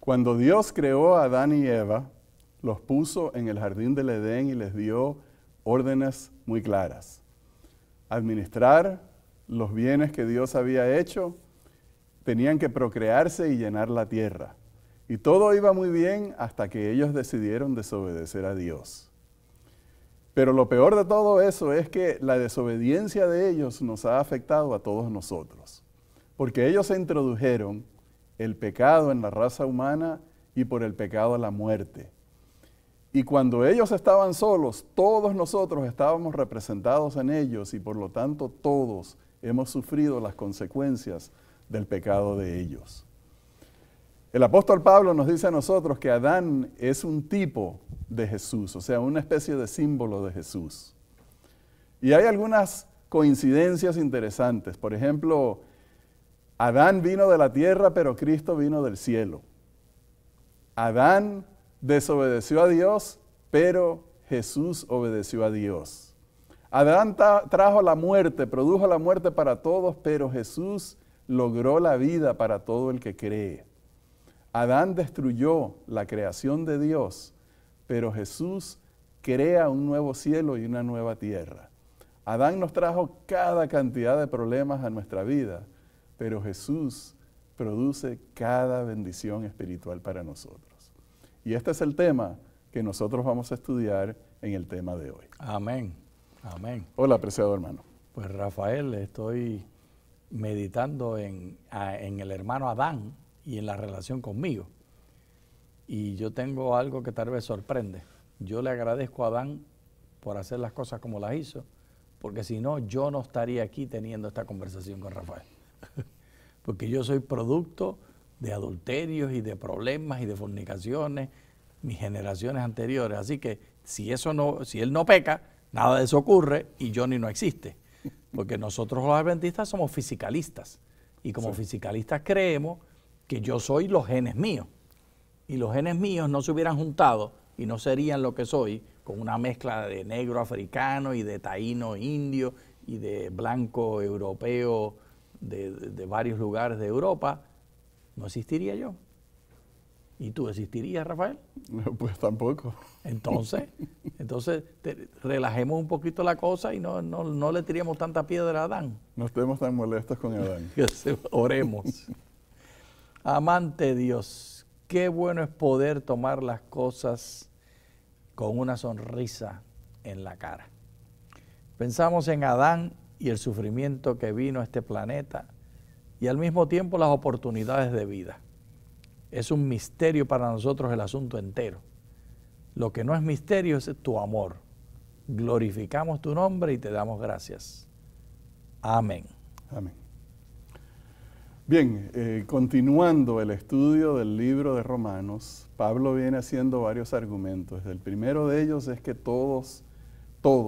Cuando Dios creó a Adán y Eva, los puso en el jardín del Edén y les dio órdenes muy claras. Administrar los bienes que Dios había hecho, tenían que procrearse y llenar la tierra. Y todo iba muy bien hasta que ellos decidieron desobedecer a Dios. Pero lo peor de todo eso es que la desobediencia de ellos nos ha afectado a todos nosotros. Porque ellos introdujeron el pecado en la raza humana y por el pecado la muerte. Y cuando ellos estaban solos, todos nosotros estábamos representados en ellos y por lo tanto todos hemos sufrido las consecuencias del pecado de ellos. El apóstol Pablo nos dice a nosotros que Adán es un tipo de Jesús, o sea, una especie de símbolo de Jesús. Y hay algunas coincidencias interesantes. Por ejemplo, Adán vino de la tierra, pero Cristo vino del cielo. Adán desobedeció a Dios, pero Jesús obedeció a Dios. Adán trajo la muerte, produjo la muerte para todos, pero Jesús logró la vida para todo el que cree. Adán destruyó la creación de Dios, pero Jesús crea un nuevo cielo y una nueva tierra. Adán nos trajo cada cantidad de problemas a nuestra vida, pero Jesús produce cada bendición espiritual para nosotros. Y este es el tema que nosotros vamos a estudiar en el tema de hoy. Amén, amén. Hola, apreciado hermano. Pues Rafael, estoy meditando en el hermano Adán y en la relación conmigo. Y yo tengo algo que tal vez sorprende. Yo le agradezco a Adán por hacer las cosas como las hizo, porque si no, yo no estaría aquí teniendo esta conversación con Rafael. Porque yo soy producto de adulterios y de problemas y de fornicaciones, mis generaciones anteriores. Así que si él no peca, nada de eso ocurre y Johnny no existe. Porque nosotros los adventistas somos fisicalistas. Y como fisicalistas creemos que yo soy los genes míos. Y los genes míos no se hubieran juntado y no serían lo que soy, con una mezcla de negro africano y de taíno indio y de blanco europeo de varios lugares de Europa, no existiría yo. ¿Y tú existirías, Rafael? Pues tampoco. Entonces relajemos un poquito la cosa y no le tiremos tanta piedra a Adán. No estemos tan molestos con Adán. Oremos. Amante Dios, qué bueno es poder tomar las cosas con una sonrisa en la cara. Pensamos en Adán y el sufrimiento que vino a este planeta y al mismo tiempo las oportunidades de vida. Es un misterio para nosotros el asunto entero. Lo que no es misterio es tu amor. Glorificamos tu nombre y te damos gracias. Amén. Amén. Bien, continuando el estudio del libro de Romanos, Pablo viene haciendo varios argumentos. El primero de ellos es que todos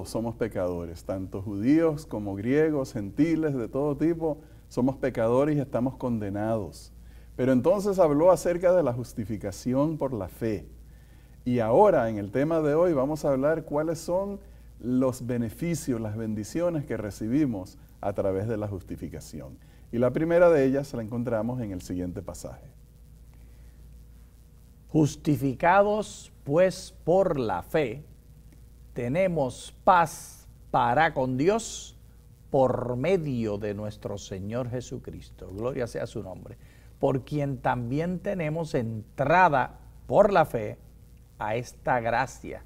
somos pecadores, tanto judíos como griegos, gentiles, de todo tipo, somos pecadores y estamos condenados. Pero entonces habló acerca de la justificación por la fe. Y ahora, en el tema de hoy, vamos a hablar cuáles son los beneficios, las bendiciones que recibimos a través de la justificación. Y la primera de ellas la encontramos en el siguiente pasaje. Justificados, pues, por la fe, tenemos paz para con Dios por medio de nuestro Señor Jesucristo. Gloria sea su nombre. Por quien también tenemos entrada por la fe a esta gracia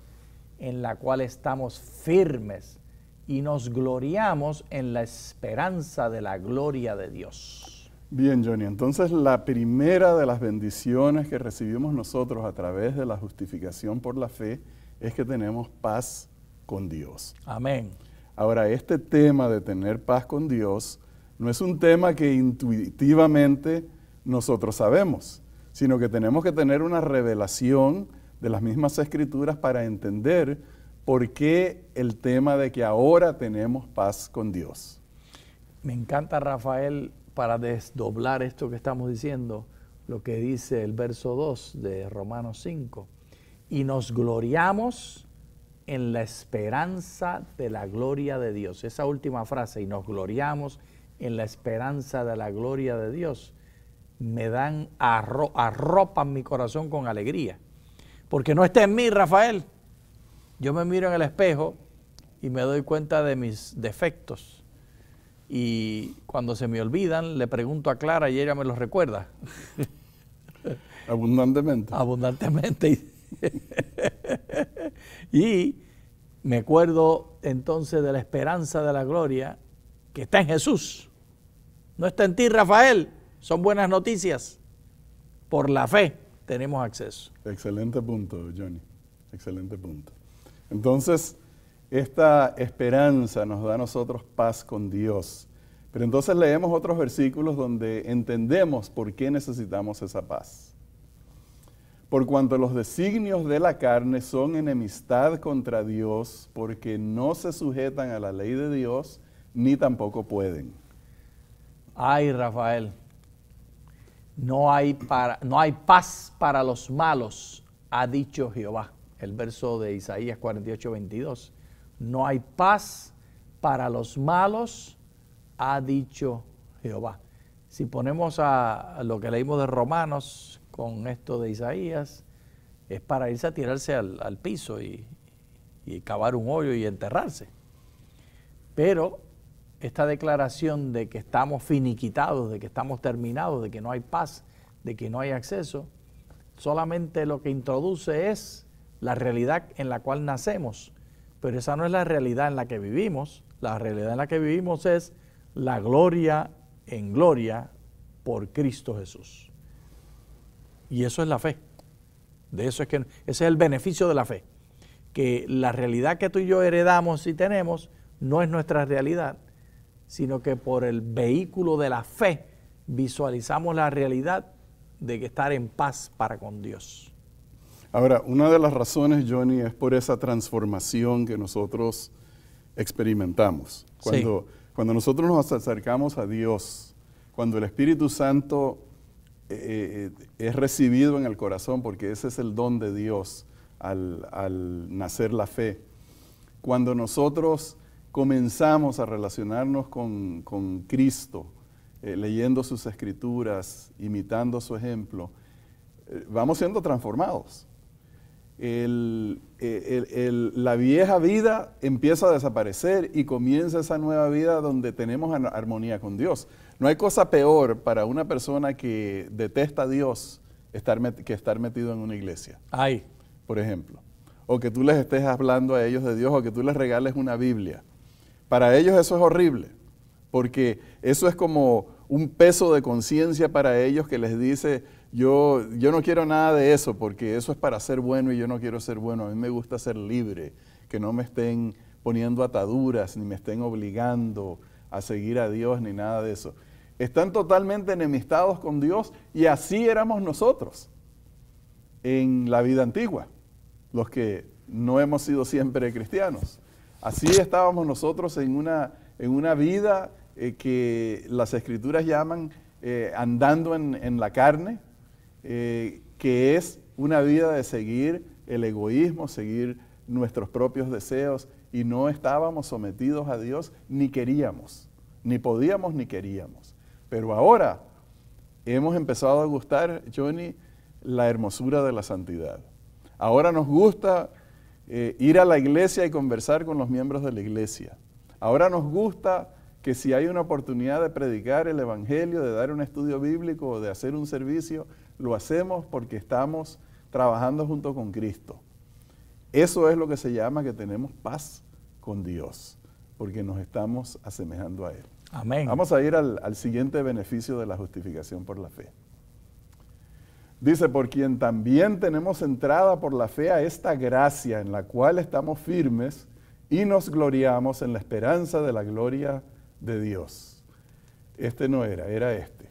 en la cual estamos firmes y nos gloriamos en la esperanza de la gloria de Dios. Bien, Johnny, entonces la primera de las bendiciones que recibimos nosotros a través de la justificación por la fe es que tenemos paz con Dios. Amén. Ahora, este tema de tener paz con Dios no es un tema que intuitivamente nosotros sabemos, sino que tenemos que tener una revelación de las mismas Escrituras para entender por qué el tema de que ahora tenemos paz con Dios. Me encanta, Rafael, para desdoblar esto que estamos diciendo, lo que dice el verso 2 de Romanos 5. Y nos gloriamos en la esperanza de la gloria de Dios. Esa última frase, y nos gloriamos en la esperanza de la gloria de Dios, me dan, arropan mi corazón con alegría. Porque no está en mí, Rafael. Yo me miro en el espejo y me doy cuenta de mis defectos. Y cuando se me olvidan, le pregunto a Clara y ella me los recuerda. Abundantemente. Abundantemente. Y me acuerdo entonces de la esperanza de la gloria que está en Jesús. No está en ti, Rafael. Son buenas noticias. Por la fe tenemos acceso. Excelente punto, Johnny. Excelente punto. Entonces, esta esperanza nos da a nosotros paz con Dios. Pero entonces leemos otros versículos donde entendemos por qué necesitamos esa paz. Por cuanto los designios de la carne son enemistad contra Dios, porque no se sujetan a la ley de Dios, ni tampoco pueden. Ay, Rafael, no hay paz para los malos, ha dicho Jehová. El verso de Isaías 48:22. No hay paz para los malos, ha dicho Jehová. Si ponemos a lo que leímos de Romanos con esto de Isaías, es para irse a tirarse al piso y cavar un hoyo y enterrarse. Pero esta declaración de que estamos finiquitados, de que estamos terminados, de que no hay paz, de que no hay acceso, solamente lo que introduce es la realidad en la cual nacemos, pero esa no es la realidad en la que vivimos. La realidad en la que vivimos es la gloria en gloria por Cristo Jesús. Y eso es la fe. Ese es el beneficio de la fe, que la realidad que tú y yo heredamos y tenemos no es nuestra realidad, sino que por el vehículo de la fe visualizamos la realidad de que estar en paz para con Dios. Ahora, una de las razones, Johnny, es por esa transformación que nosotros experimentamos. Cuando nosotros nos acercamos a Dios, cuando el Espíritu Santo es recibido en el corazón, porque ese es el don de Dios al nacer la fe, cuando nosotros comenzamos a relacionarnos con Cristo, leyendo sus escrituras, imitando su ejemplo, vamos siendo transformados. La vieja vida empieza a desaparecer y comienza esa nueva vida donde tenemos armonía con Dios. No hay cosa peor para una persona que detesta a Dios que estar metido en una iglesia. Ay. Por ejemplo. O que tú les estés hablando a ellos de Dios o que tú les regales una Biblia. Para ellos eso es horrible, porque eso es como un peso de conciencia para ellos que les dice, yo no quiero nada de eso, porque eso es para ser bueno y yo no quiero ser bueno. A mí me gusta ser libre, que no me estén poniendo ataduras, ni me estén obligando a seguir a Dios, ni nada de eso. Están totalmente enemistados con Dios y así éramos nosotros en la vida antigua, los que no hemos sido siempre cristianos. Así estábamos nosotros en una vida que las Escrituras llaman andando en la carne, que es una vida de seguir el egoísmo, seguir nuestros propios deseos, y no estábamos sometidos a Dios, ni queríamos, ni podíamos ni queríamos. Pero ahora hemos empezado a gustar, Johnny, la hermosura de la santidad. Ahora nos gusta ir a la iglesia y conversar con los miembros de la iglesia. Ahora nos gusta que si hay una oportunidad de predicar el evangelio, de dar un estudio bíblico o de hacer un servicio, lo hacemos porque estamos trabajando junto con Cristo. Eso es lo que se llama que tenemos paz con Dios, porque nos estamos asemejando a Él. Amén. Vamos a ir al siguiente beneficio de la justificación por la fe. Dice, por quien también tenemos entrada por la fe a esta gracia en la cual estamos firmes y nos gloriamos en la esperanza de la gloria de Dios. Este no era este.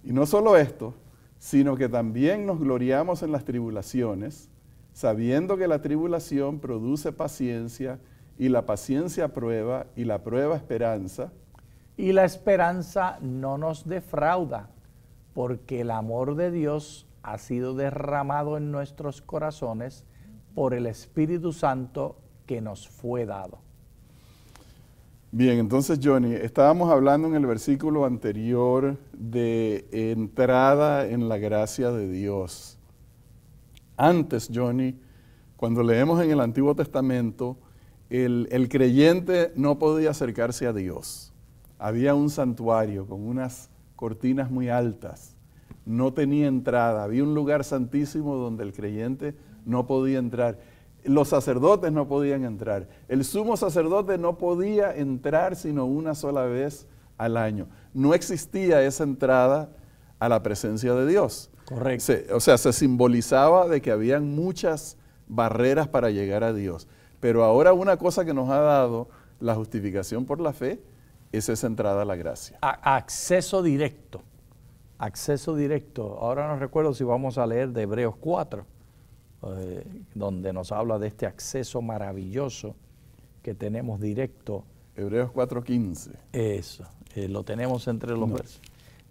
Y no solo esto, sino que también nos gloriamos en las tribulaciones, sabiendo que la tribulación produce paciencia, y la paciencia prueba, y la prueba esperanza. Y la esperanza no nos defrauda, porque el amor de Dios ha sido derramado en nuestros corazones por el Espíritu Santo que nos fue dado. Bien, entonces Johnny, estábamos hablando en el versículo anterior de entrada en la gracia de Dios. Antes, Johnny, cuando leemos en el Antiguo Testamento, el creyente no podía acercarse a Dios. Había un santuario con unas cortinas muy altas. No tenía entrada. Había un lugar santísimo donde el creyente no podía entrar. Los sacerdotes no podían entrar. El sumo sacerdote no podía entrar sino una sola vez al año. No existía esa entrada a la presencia de Dios. Correcto. Se simbolizaba de que habían muchas barreras para llegar a Dios. Pero ahora una cosa que nos ha dado la justificación por la fe es esa entrada a la gracia. Acceso directo. Acceso directo. Ahora no recuerdo si vamos a leer de Hebreos 4, donde nos habla de este acceso maravilloso que tenemos directo. Hebreos 4:15. Eso, lo tenemos entre los versos.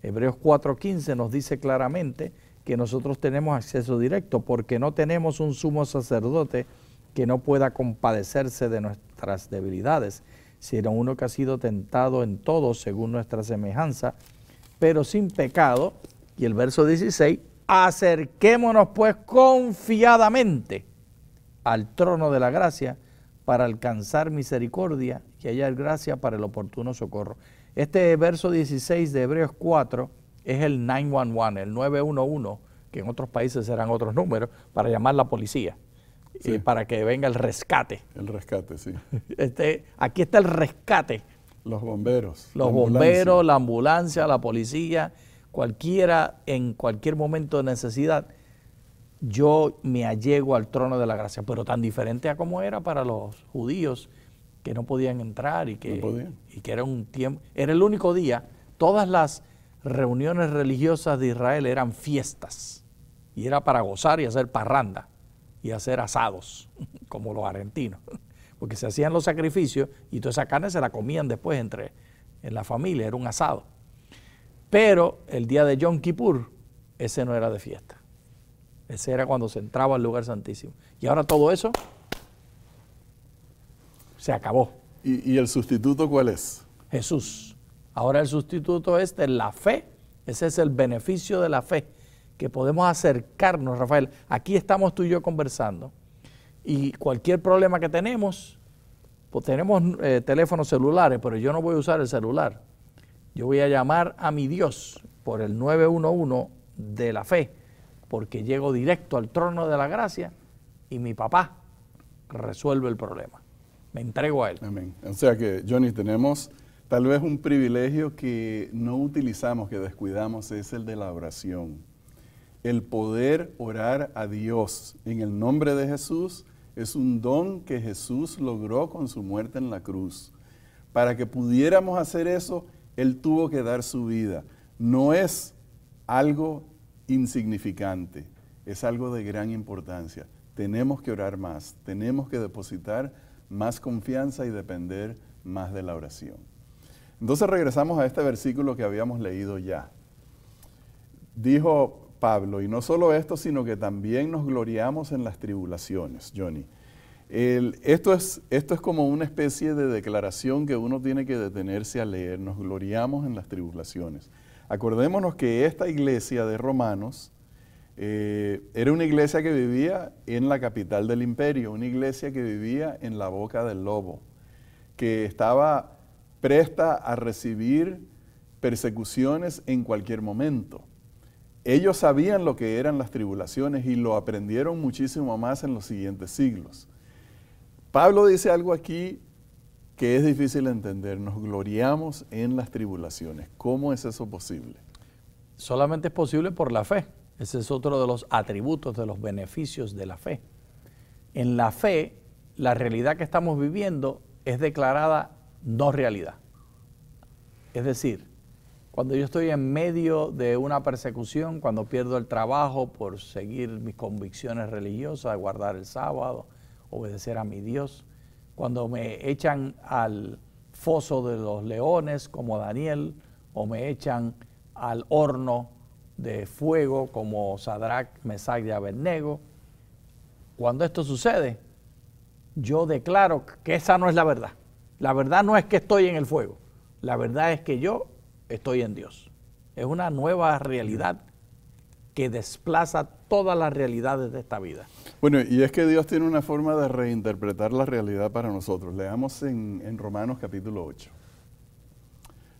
Hebreos 4:15 nos dice claramente que nosotros tenemos acceso directo porque no tenemos un sumo sacerdote que no pueda compadecerse de nuestras debilidades, sino uno que ha sido tentado en todo según nuestra semejanza, pero sin pecado. Y el verso 16, acerquémonos pues confiadamente al trono de la gracia para alcanzar misericordia y hallar gracia para el oportuno socorro. Este verso 16 de Hebreos 4 es el 911, el 911, que en otros países serán otros números, para llamar la policía, sí, para que venga el rescate. El rescate, sí. Aquí está el rescate. Los bomberos. Los bomberos, la ambulancia, la policía, cualquiera, en cualquier momento de necesidad, yo me allego al trono de la gracia, pero tan diferente a como era para los judíos que no podían entrar y que era un tiempo, era el único día. Todas las reuniones religiosas de Israel eran fiestas y era para gozar y hacer parranda y hacer asados, como los argentinos, porque se hacían los sacrificios y toda esa carne se la comían después en la familia, era un asado. Pero el día de Yom Kippur, ese no era de fiesta. Ese era cuando se entraba al lugar santísimo. Y ahora todo eso se acabó. ¿Y el sustituto cuál es? Jesús. Ahora el sustituto es de la fe. Ese es el beneficio de la fe, que podemos acercarnos, Rafael. Aquí estamos tú y yo conversando. Y cualquier problema que tenemos, pues tenemos teléfonos celulares, pero yo no voy a usar el celular. Yo voy a llamar a mi Dios por el 911 de la fe, porque llego directo al trono de la gracia y mi papá resuelve el problema. Me entrego a él. Amén. O sea que, Johnny, tenemos tal vez un privilegio que no utilizamos, que descuidamos, es el de la oración. El poder orar a Dios en el nombre de Jesús es un don que Jesús logró con su muerte en la cruz. Para que pudiéramos hacer eso, Él tuvo que dar su vida. No es algo insignificante, es algo de gran importancia. Tenemos que orar más, tenemos que depositar más confianza y depender más de la oración. Entonces regresamos a este versículo que habíamos leído ya. Dijo Pablo, y no solo esto, sino que también nos gloriamos en las tribulaciones, Johnny. Esto es como una especie de declaración que uno tiene que detenerse a leer. Nos gloriamos en las tribulaciones. Acordémonos que esta iglesia de Romanos era una iglesia que vivía en la capital del imperio, una iglesia que vivía en la boca del lobo, que estaba presta a recibir persecuciones en cualquier momento. Ellos sabían lo que eran las tribulaciones y lo aprendieron muchísimo más en los siguientes siglos. Pablo dice algo aquí que es difícil de entender. Nos gloriamos en las tribulaciones. ¿Cómo es eso posible? Solamente es posible por la fe. Ese es otro de los atributos, de los beneficios de la fe. En la fe, la realidad que estamos viviendo es declarada no realidad. Es decir, cuando yo estoy en medio de una persecución, cuando pierdo el trabajo por seguir mis convicciones religiosas, guardar el sábado, obedecer a mi Dios, cuando me echan al foso de los leones como Daniel, o me echan al horno de fuego como Sadrach, Mesach y Abednego, cuando esto sucede, yo declaro que esa no es la verdad. La verdad no es que estoy en el fuego, la verdad es que yo estoy en Dios. Es una nueva realidad que desplaza todas las realidades de esta vida. Bueno, y es que Dios tiene una forma de reinterpretar la realidad para nosotros. Leamos en Romanos capítulo 8.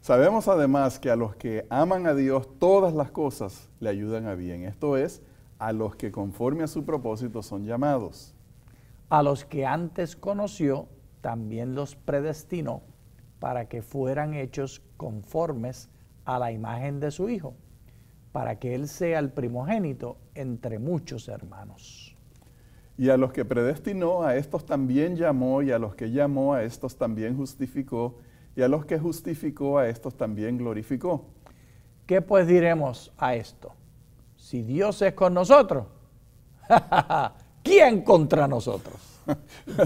Sabemos además que a los que aman a Dios todas las cosas le ayudan a bien. Esto es, a los que conforme a su propósito son llamados. A los que antes conoció, también los predestinó para que fueran hechos conformes a la imagen de su Hijo, para que Él sea el primogénito entre muchos hermanos. Y a los que predestinó, a estos también llamó, y a los que llamó, a estos también justificó, y a los que justificó, a estos también glorificó. ¿Qué pues diremos a esto? Si Dios es con nosotros, ¿quién contra nosotros?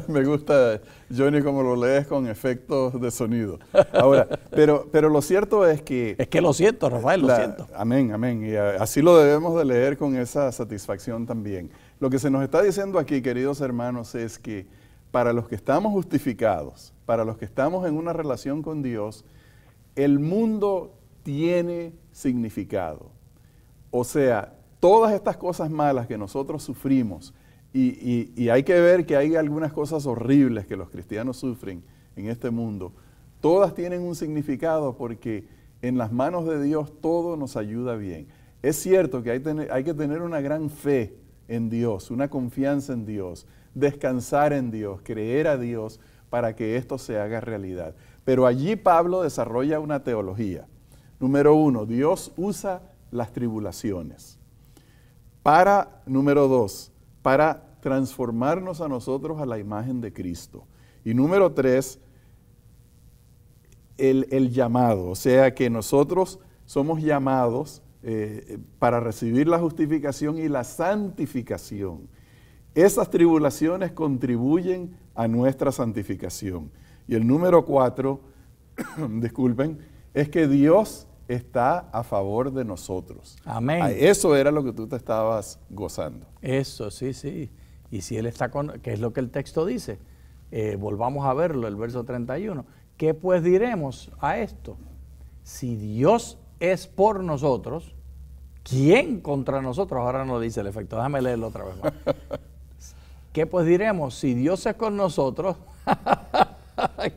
Me gusta, Johnny, como lo lees con efectos de sonido. Ahora, pero lo cierto es que... Es que lo siento, Rafael, lo siento. Amén, amén. Y así lo debemos de leer con esa satisfacción también. Lo que se nos está diciendo aquí, queridos hermanos, es que para los que estamos justificados, para los que estamos en una relación con Dios, el mundo tiene significado. O sea, todas estas cosas malas que nosotros sufrimos, y hay que ver que hay algunas cosas horribles que los cristianos sufren en este mundo, todas tienen un significado porque en las manos de Dios todo nos ayuda bien. Es cierto que hay que tener una gran fe en Dios, una confianza en Dios, descansar en Dios, creer a Dios para que esto se haga realidad. Pero allí Pablo desarrolla una teología. Número 1, Dios usa las tribulaciones. Número 2, para transformarnos a nosotros a la imagen de Cristo. Y número 3, el llamado, o sea que nosotros somos llamados para recibir la justificación y la santificación. Esas tribulaciones contribuyen a nuestra santificación. Y el número 4, disculpen, es que Dios está a favor de nosotros. Amén. Eso era lo que tú te estabas gozando. Eso, sí, sí. Y si Él está con, que es lo que el texto dice, volvamos a verlo, el verso 31. ¿Qué pues diremos a esto? Si Dios es por nosotros, ¿quién contra nosotros? Ahora no dice el efecto, déjame leerlo otra vez más. ¿Qué pues diremos? Si Dios es con nosotros,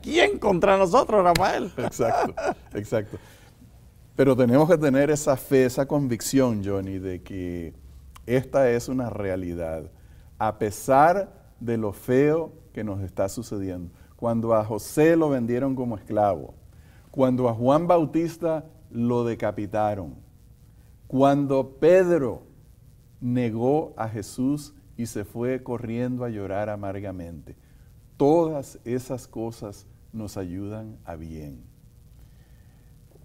¿quién contra nosotros, Rafael? Exacto, exacto. Pero tenemos que tener esa fe, esa convicción, Johnny, de que esta es una realidad, a pesar de lo feo que nos está sucediendo. Cuando a José lo vendieron como esclavo, cuando a Juan Bautista lo decapitaron, cuando Pedro negó a Jesús y se fue corriendo a llorar amargamente, todas esas cosas nos ayudan a bien.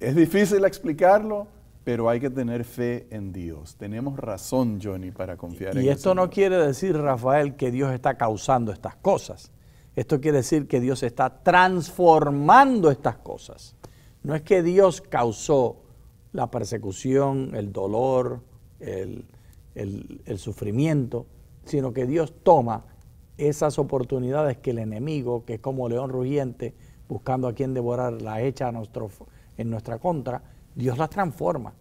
Es difícil explicarlo, pero hay que tener fe en Dios. Tenemos razón, Johnny, para confiar en Dios. Y esto no quiere decir, Rafael, que Dios está causando estas cosas. Esto quiere decir que Dios está transformando estas cosas. No es que Dios causó la persecución, el dolor, el sufrimiento, sino que Dios toma esas oportunidades que el enemigo, que es como león rugiente, buscando a quien devorar, la echa en nuestra contra, Dios las transforma.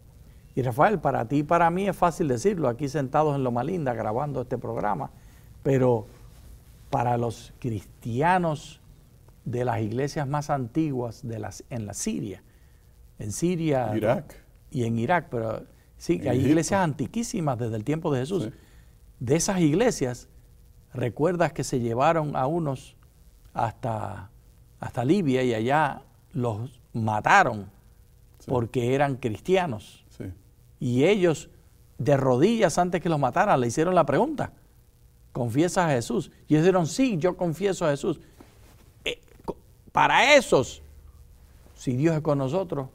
Y Rafael, para ti y para mí es fácil decirlo, aquí sentados en Loma Linda grabando este programa, pero para los cristianos de las iglesias más antiguas en la Siria, en Siria Irak. Y en Irak, pero sí, que hay iglesias antiquísimas desde el tiempo de Jesús. Sí. De esas iglesias, recuerdas que se llevaron a unos hasta Libia y allá los mataron porque eran cristianos. Sí. Y ellos, de rodillas antes que los mataran, le hicieron la pregunta: ¿confiesas a Jesús? Y ellos dijeron: sí, yo confieso a Jesús. Para esos, si Dios es con nosotros,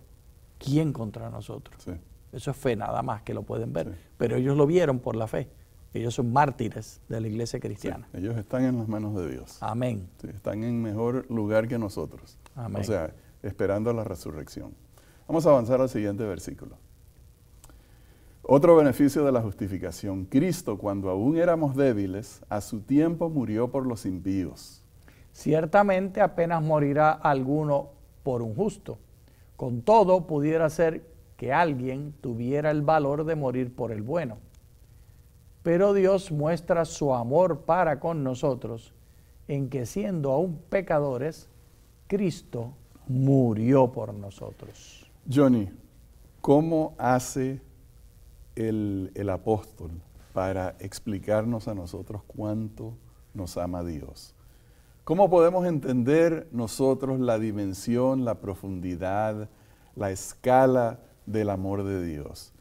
¿quién contra nosotros? Sí. Eso es fe nada más, que lo pueden ver. Sí. Pero ellos lo vieron por la fe. Ellos son mártires de la iglesia cristiana. Sí. Ellos están en las manos de Dios. Amén. Sí, están en mejor lugar que nosotros. Amén. O sea, esperando la resurrección. Vamos a avanzar al siguiente versículo. Otro beneficio de la justificación. Cristo, cuando aún éramos débiles, a su tiempo murió por los impíos. Ciertamente apenas morirá alguno por un justo. Con todo, pudiera ser que alguien tuviera el valor de morir por el bueno. Pero Dios muestra su amor para con nosotros en que siendo aún pecadores, Cristo murió por nosotros. Johnny, ¿cómo hace el apóstol para explicarnos a nosotros cuánto nos ama Dios? ¿Cómo podemos entender nosotros la dimensión, la profundidad, la escala del amor de Dios?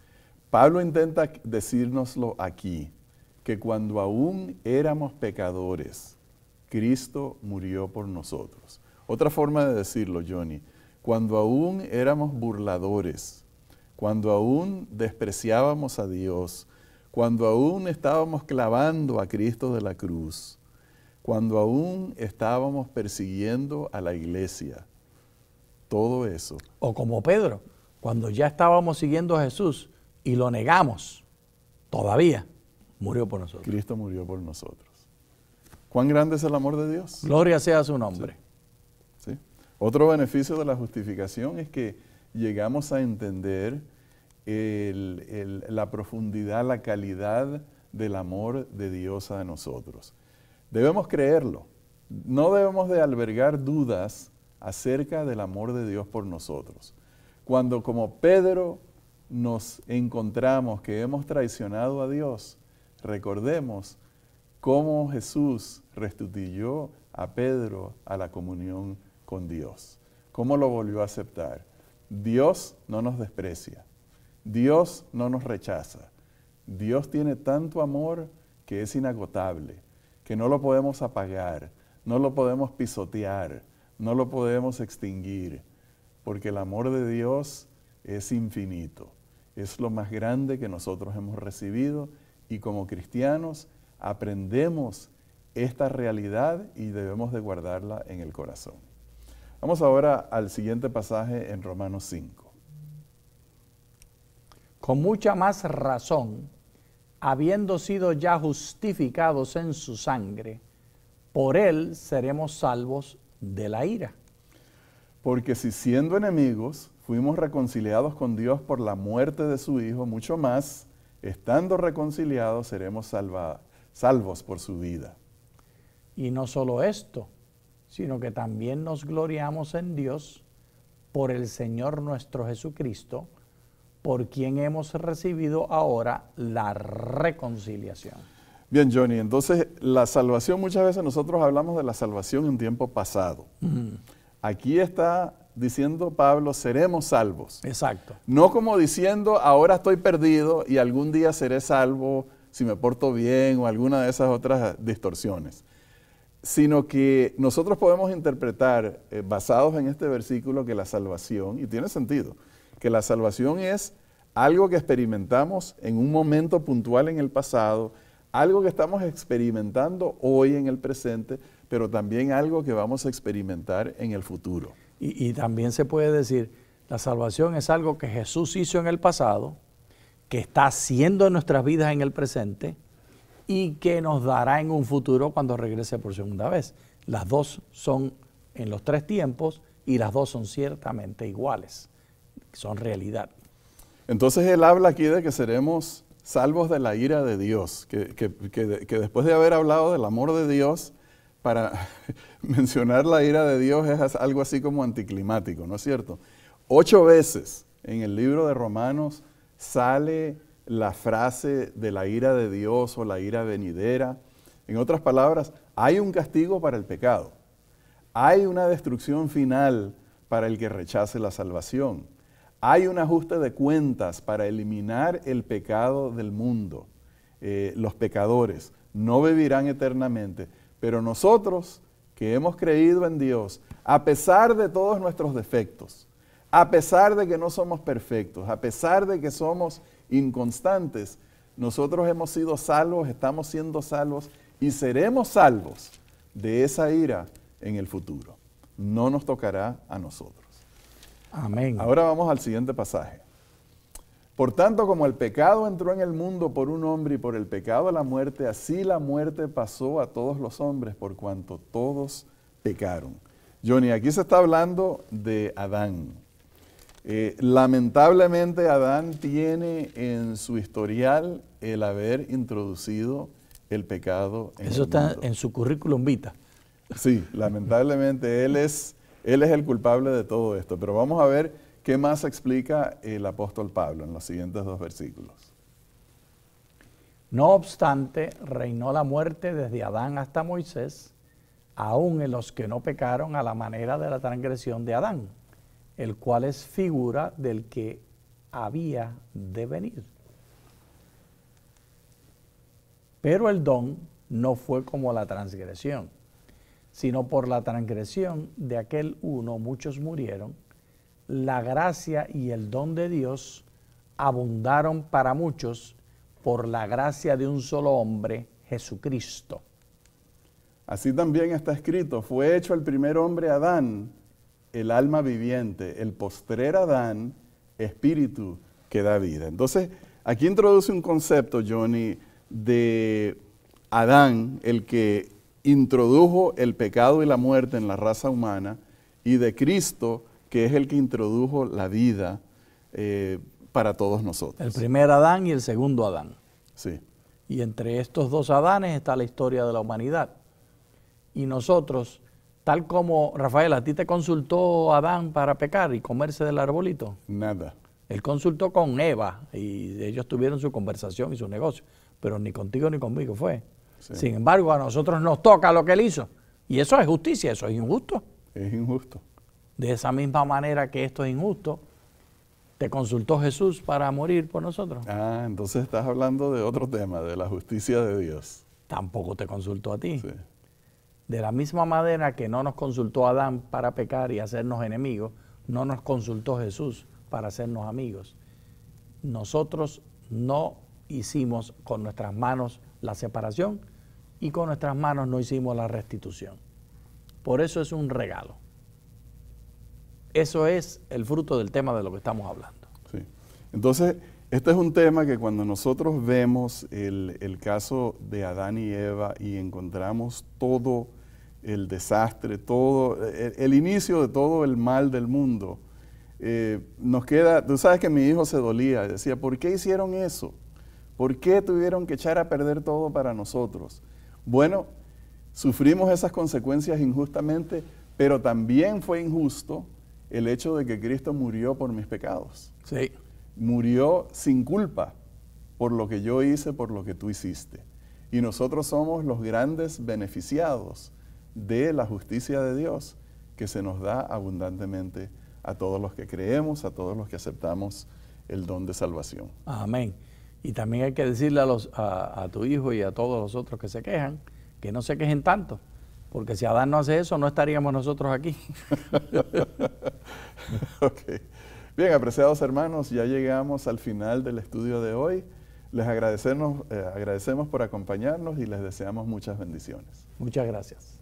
Pablo intenta decírnoslo aquí, que cuando aún éramos pecadores, Cristo murió por nosotros. Otra forma de decirlo, Johnny, cuando aún éramos burladores, cuando aún despreciábamos a Dios, cuando aún estábamos clavando a Cristo de la cruz, cuando aún estábamos persiguiendo a la iglesia, todo eso. O como Pedro, cuando ya estábamos siguiendo a Jesús y lo negamos, todavía murió por nosotros. Cristo murió por nosotros. ¿Cuán grande es el amor de Dios? Gloria sea su nombre. Sí. ¿Sí? Otro beneficio de la justificación es que llegamos a entender la profundidad, la calidad del amor de Dios a nosotros. Debemos creerlo. No debemos de albergar dudas acerca del amor de Dios por nosotros. Cuando como Pedro nos encontramos que hemos traicionado a Dios, recordemos cómo Jesús restituyó a Pedro a la comunión con Dios. Cómo lo volvió a aceptar. Dios no nos desprecia. Dios no nos rechaza. Dios tiene tanto amor que es inagotable, que no lo podemos apagar, no lo podemos pisotear, no lo podemos extinguir, porque el amor de Dios es infinito. Es lo más grande que nosotros hemos recibido y como cristianos aprendemos esta realidad y debemos de guardarla en el corazón. Vamos ahora al siguiente pasaje en Romanos 5. Con mucha más razón, habiendo sido ya justificados en su sangre, por él seremos salvos de la ira. Porque si siendo enemigos fuimos reconciliados con Dios por la muerte de su Hijo, mucho más, estando reconciliados, seremos salvos por su vida. Y no solo esto, sino que también nos gloriamos en Dios por el Señor nuestro Jesucristo, por quien hemos recibido ahora la reconciliación. Bien, Johnny, entonces la salvación, muchas veces nosotros hablamos de la salvación en tiempo pasado. Aquí está diciendo Pablo, seremos salvos. Exacto. No como diciendo, ahora estoy perdido y algún día seré salvo si me porto bien o alguna de esas otras distorsiones. Sino que nosotros podemos interpretar, basados en este versículo, que la salvación, y tiene sentido, que la salvación es algo que experimentamos en un momento puntual en el pasado, algo que estamos experimentando hoy en el presente, pero también algo que vamos a experimentar en el futuro. Y también se puede decir, la salvación es algo que Jesús hizo en el pasado, que está haciendo en nuestras vidas en el presente y que nos dará en un futuro cuando regrese por segunda vez. Las dos son en los tres tiempos y las dos son ciertamente iguales, son realidad. Entonces él habla aquí de que seremos salvos de la ira de Dios, que después de haber hablado del amor de Dios, para mencionar la ira de Dios es algo así como anticlimático, ¿no es cierto? 8 veces en el libro de Romanos sale la frase de la ira de Dios o la ira venidera. En otras palabras, hay un castigo para el pecado. Hay una destrucción final para el que rechace la salvación. Hay un ajuste de cuentas para eliminar el pecado del mundo. Los pecadores no vivirán eternamente, pero nosotros que hemos creído en Dios, a pesar de todos nuestros defectos, a pesar de que no somos perfectos, a pesar de que somos inconstantes, nosotros hemos sido salvos, estamos siendo salvos y seremos salvos de esa ira en el futuro. No nos tocará a nosotros. Amén. Ahora vamos al siguiente pasaje. Por tanto, como el pecado entró en el mundo por un hombre y por el pecado la muerte, así la muerte pasó a todos los hombres por cuanto todos pecaron. Johnny, aquí se está hablando de Adán. Lamentablemente Adán tiene en su historial el haber introducido el pecado en Eso el está mundo. en su currículum vita. Sí, lamentablemente él es el culpable de todo esto. Pero vamos a ver qué más explica el apóstol Pablo en los siguientes 2 versículos. No obstante, reinó la muerte desde Adán hasta Moisés, aun en los que no pecaron a la manera de la transgresión de Adán, el cual es figura del que había de venir. Pero el don no fue como la transgresión, sino por la transgresión de aquel uno muchos murieron, la gracia y el don de Dios abundaron para muchos por la gracia de un solo hombre, Jesucristo. Así también está escrito, fue hecho el primer hombre Adán, el alma viviente, el postrer Adán, espíritu que da vida. Entonces, aquí introduce un concepto, Johnny, de Adán, el que introdujo el pecado y la muerte en la raza humana, y de Cristo, que es el que introdujo la vida para todos nosotros. El primer Adán y el segundo Adán. Sí. Y entre estos 2 Adanes está la historia de la humanidad. Y nosotros, tal como, Rafael, ¿a ti te consultó Adán para pecar y comerse del arbolito? Nada. Él consultó con Eva y ellos tuvieron su conversación y su negocio, pero ni contigo ni conmigo fue. Sí. Sin embargo, a nosotros nos toca lo que él hizo. Y eso es justicia, eso es injusto. Es injusto. De esa misma manera que esto es injusto, te consultó Jesús para morir por nosotros. Ah, entonces estás hablando de otro tema, de la justicia de Dios. Tampoco te consultó a ti. Sí. De la misma manera que no nos consultó Adán para pecar y hacernos enemigos, no nos consultó Jesús para hacernos amigos. Nosotros no hicimos con nuestras manos la separación y con nuestras manos no hicimos la restitución. Por eso es un regalo. Eso es el fruto del tema de lo que estamos hablando. Sí. Entonces, este es un tema que cuando nosotros vemos el caso de Adán y Eva y encontramos todo el desastre, todo el inicio de todo el mal del mundo, nos queda, tú sabes que mi hijo se dolía y decía, ¿por qué hicieron eso? ¿Por qué tuvieron que echar a perder todo para nosotros? Bueno, sufrimos esas consecuencias injustamente, pero también fue injusto el hecho de que Cristo murió por mis pecados. Sí. Murió sin culpa por lo que yo hice, por lo que tú hiciste. Y nosotros somos los grandes beneficiados de la justicia de Dios que se nos da abundantemente a todos los que creemos, a todos los que aceptamos el don de salvación. Amén. Y también hay que decirle a tu hijo y a todos los otros que se quejan, que no se quejen tanto, porque si Adán no hace eso, no estaríamos nosotros aquí. Okay. Bien, apreciados hermanos, ya llegamos al final del estudio de hoy. Les agradecemos por acompañarnos y les deseamos muchas bendiciones. Muchas gracias.